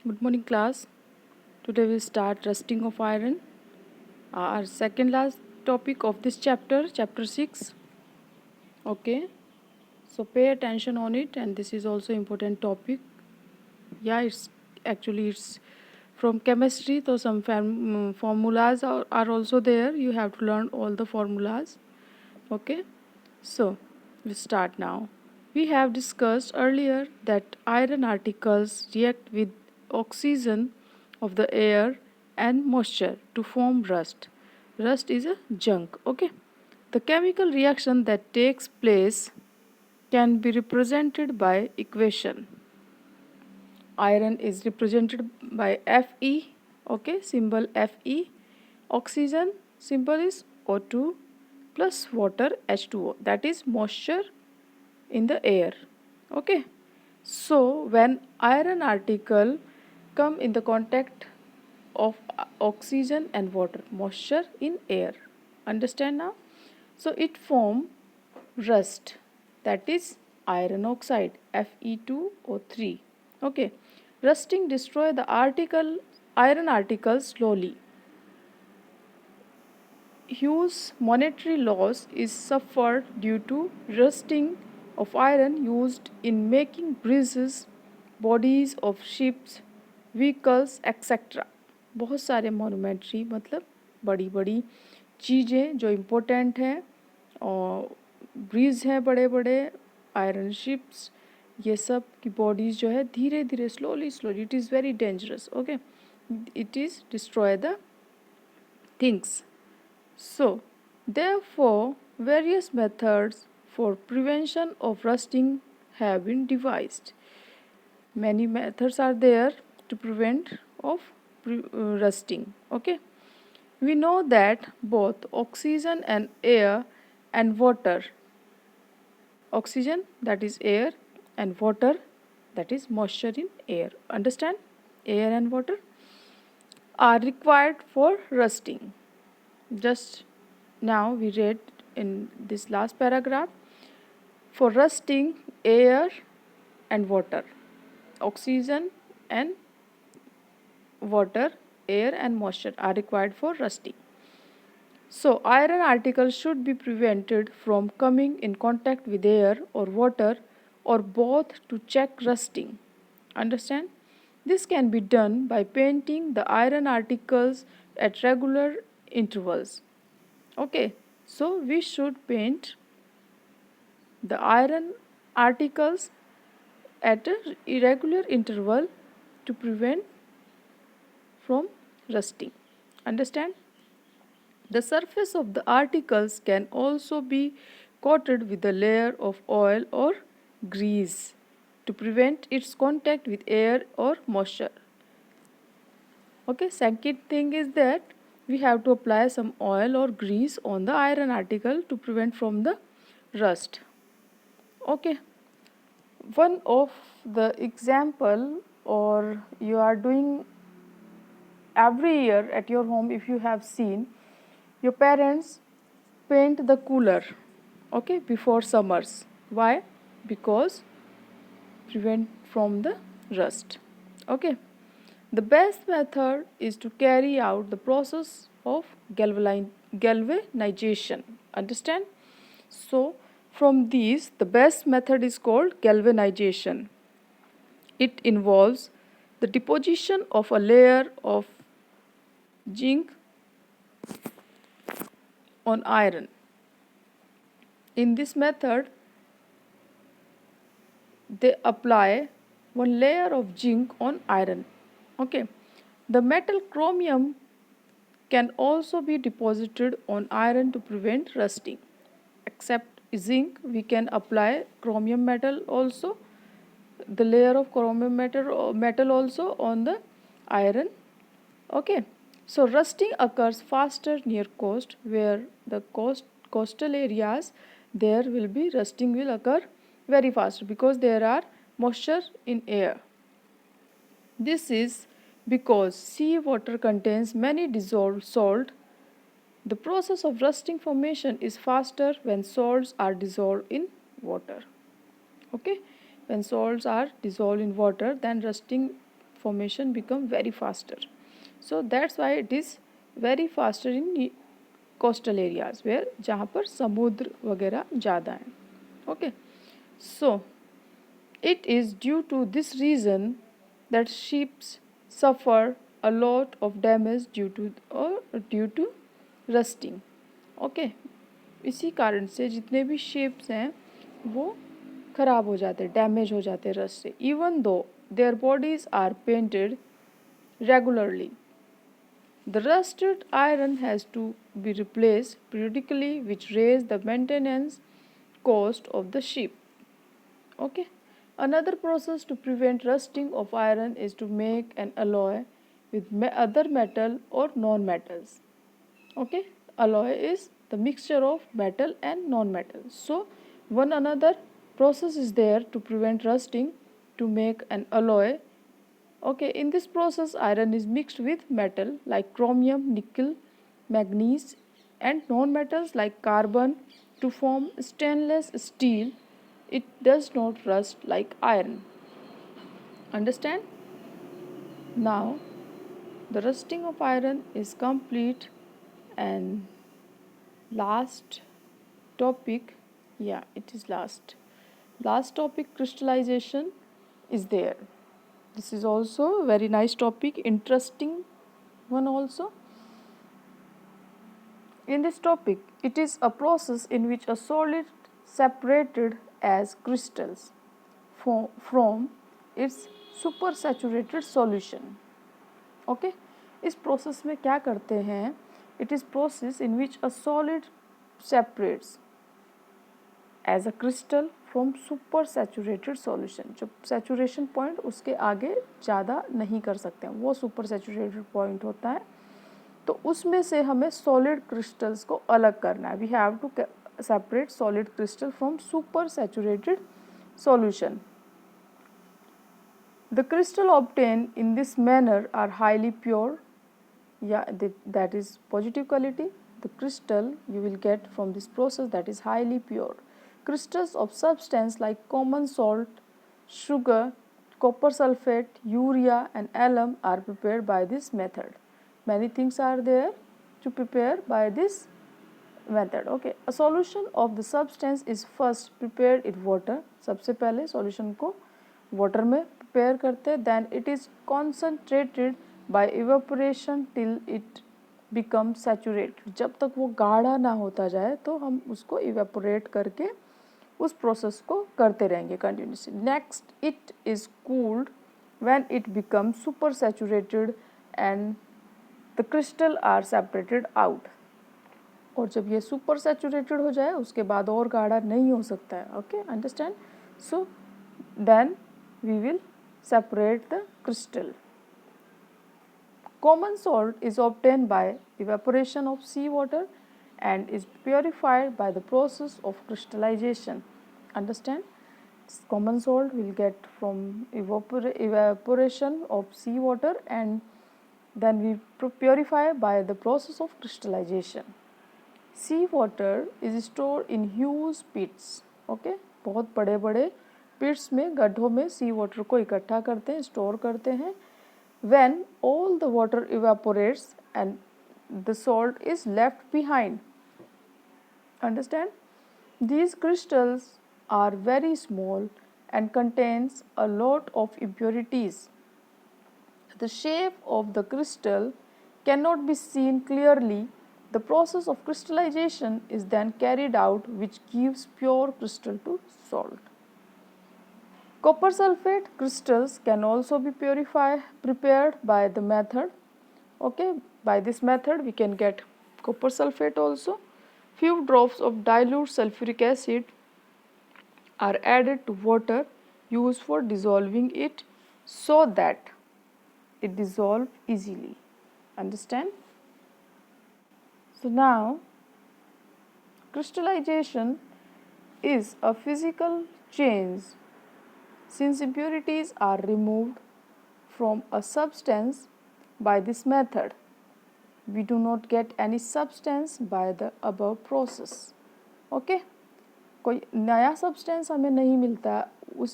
Good morning, class. Today we start rusting of iron. Our second last topic of this chapter, chapter 6. Okay, so pay attention on it, and this is also important topic. Yeah, it's from chemistry, so some formulas are also there. You have to learn all the formulas. Okay, so we start now. We have discussed earlier that iron particles react with oxygen of the air and moisture to form rust. Rust is a junk. Okay, the chemical reaction that takes place can be represented by equation. Iron is represented by Fe, okay, symbol Fe. Oxygen symbol is O2 plus water H2O, that is moisture in the air. Okay, so when iron article come in the contact of oxygen and water, moisture in air, understand now? So it form rust, that is iron oxide Fe2O3. Okay, rusting destroy the iron articles slowly. Huge monetary loss is suffered due to rusting of iron used in making bridges, bodies of ships, vehicles, etc. बहुत सारे मोनोमेंट्री मतलब बड़ी बड़ी चीज़ें जो important हैं और bridge हैं बड़े बड़े, आयरन शिप्स, ये सब की बॉडीज़ जो है धीरे धीरे slowly slowly, it is very dangerous. Okay, it is destroy the things. So, therefore, various methods for prevention of rusting have been devised. Many methods are there to prevent of rusting. Okay, we know that both oxygen and air and water, oxygen that is air and water that is moisture in air, understand, air and water are required for rusting. Just now we read in this last paragraph, for rusting air and water, oxygen and water, air and moisture are required for rusting. So iron articles should be prevented from coming in contact with air or water or both to check rusting. Understand? This can be done by painting the iron articles at regular intervals. Okay, so we should paint the iron articles at an irregular interval to prevent from rusting. Understand? The surface of the articles can also be coated with a layer of oil or grease to prevent its contact with air or moisture. Okay, second thing is that we have to apply some oil or grease on the iron article to prevent from the rust. Okay, one of the example, or you are doing every year at your home, if you have seen, your parents paint the cooler, okay, before summers. Why? Because prevent from the rust. Okay, the best method is to carry out the process of galvanization. Understand? So from these, the best method is called galvanization. It involves the deposition of a layer of zinc on iron. In this method, they apply one layer of zinc on iron. Okay, the metal chromium can also be deposited on iron to prevent rusting. Except zinc, we can apply chromium metal also, the layer of chromium metal also on the iron. Okay, so rusting occurs faster near coast, where the coastal areas, there will be rusting will occur very fast because there are moisture in air. This is because sea water contains many dissolved salt. The process of rusting formation is faster when salts are dissolved in water. Okay, when salts are dissolved in water, then rusting formation become very faster. So that's why it is very faster in coastal areas where जहाँ पर समुद्र वगैरह ज़्यादा हैं. Okay, so it is due to this reason that ships suffer a lot of damage due to rusting. Okay, इसी कारण से जितने भी ships हैं वो ख़राब हो जाते, डैमेज हो जाते रस्ट से. Even though their bodies are painted regularly, the rusted iron has to be replaced periodically, which raise the maintenance cost of the ship. Okay. Another process to prevent rusting of iron is to make an alloy with other metal or non-metals. Okay. Alloy is the mixture of metal and non-metal. So one another process is there to prevent rusting, to make an alloy. Okay, in this process iron is mixed with metal like chromium, nickel, manganese and non-metals like carbon to form stainless steel. It does not rust like iron. Understand? Now the rusting of iron is complete, and last topic, yeah, it is last topic, crystallization is there. This is also a very nice topic, interesting one also. In this topic, it is a process in which a solid separated as crystals from its supersaturated solution. Okay, इस process में क्या करते हैं? It is process in which a solid separates as a crystal from supersaturated solution. जो saturation point उसके आगे ज़्यादा नहीं कर सकते हैं, वो supersaturated point होता है. तो उसमें से हमें solid crystals को अलग करना है. We have to separate solid crystal from supersaturated solution. The crystal obtained in this manner are highly pure. Yeah, that is positive quality. The crystal you will get from this process that is highly pure. Crystals of substance like common salt, sugar, copper sulfate, urea and alum are prepared by this method. Many things are there to prepare by this method. Okay, a solution of the substance is first prepared in water. सबसे पहले solution को water में prepare करते हैं. Then it is concentrated by evaporation till it becomes saturated. जब तक वो गाढ़ा ना होता जाए तो हम उसको evaporate करके उस process को करते रहेंगे continuously. Next, it is cooled when it becomes super saturated and the crystal are separated out. और जब ये सुपर सैचुरेटेड हो जाए उसके बाद और गाढ़ा नहीं हो सकता है. Okay, understand? So then we will separate the crystal. Common salt is obtained by evaporation of sea-water and is purified by the process of crystallization. Understand? Common salt will get from evaporation of sea-water and then we purify by the process of crystallization. Sea water is stored in huge pits. Okay, बहुत बड़े बड़े pits में, गड्ढों में sea water को इकट्ठा करते हैं, store करते हैं. When all the water evaporates and the salt is left behind. Understand? These crystals are very small and contains a lot of impurities. The shape of the crystal cannot be seen clearly. The process of crystallization is then carried out, which gives pure crystal to salt. Copper sulfate crystals can also be prepared by the method. Okay, by this method we can get copper sulfate also. Few drops of dilute sulfuric acid are added to water used for dissolving it so that it dissolves easily. Understand? So now crystallization is a physical change. Since impurities are removed from a substance by this method, we do not get any substance by the above process. Okay? कोई नया substance हमें नहीं मिलता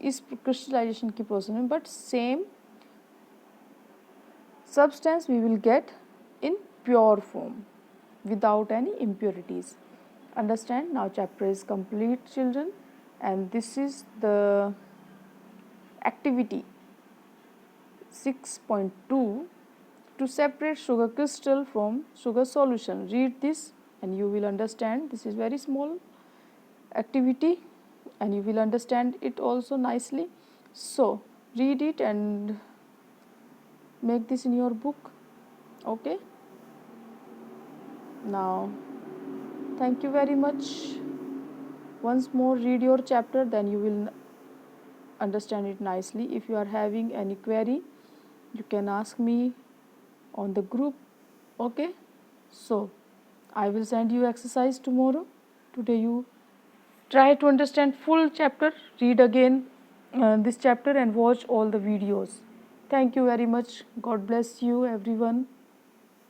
इस crystallization की process में, but same substance we will get in pure form without any impurities. Understand? Now chapter is complete, children, and this is the activity 6.2 to separate sugar crystal from sugar solution. Read this and you will understand. This is very small activity and you will understand it also nicely. So read it and make this in your book. Okay, now thank you very much. Once more read your chapter, then you will understand it nicely. If you are having any query, you can ask me on the group. Okay, so I will send you exercise tomorrow. Today you try to understand full chapter, read again this chapter and watch all the videos. Thank you very much. God bless you everyone.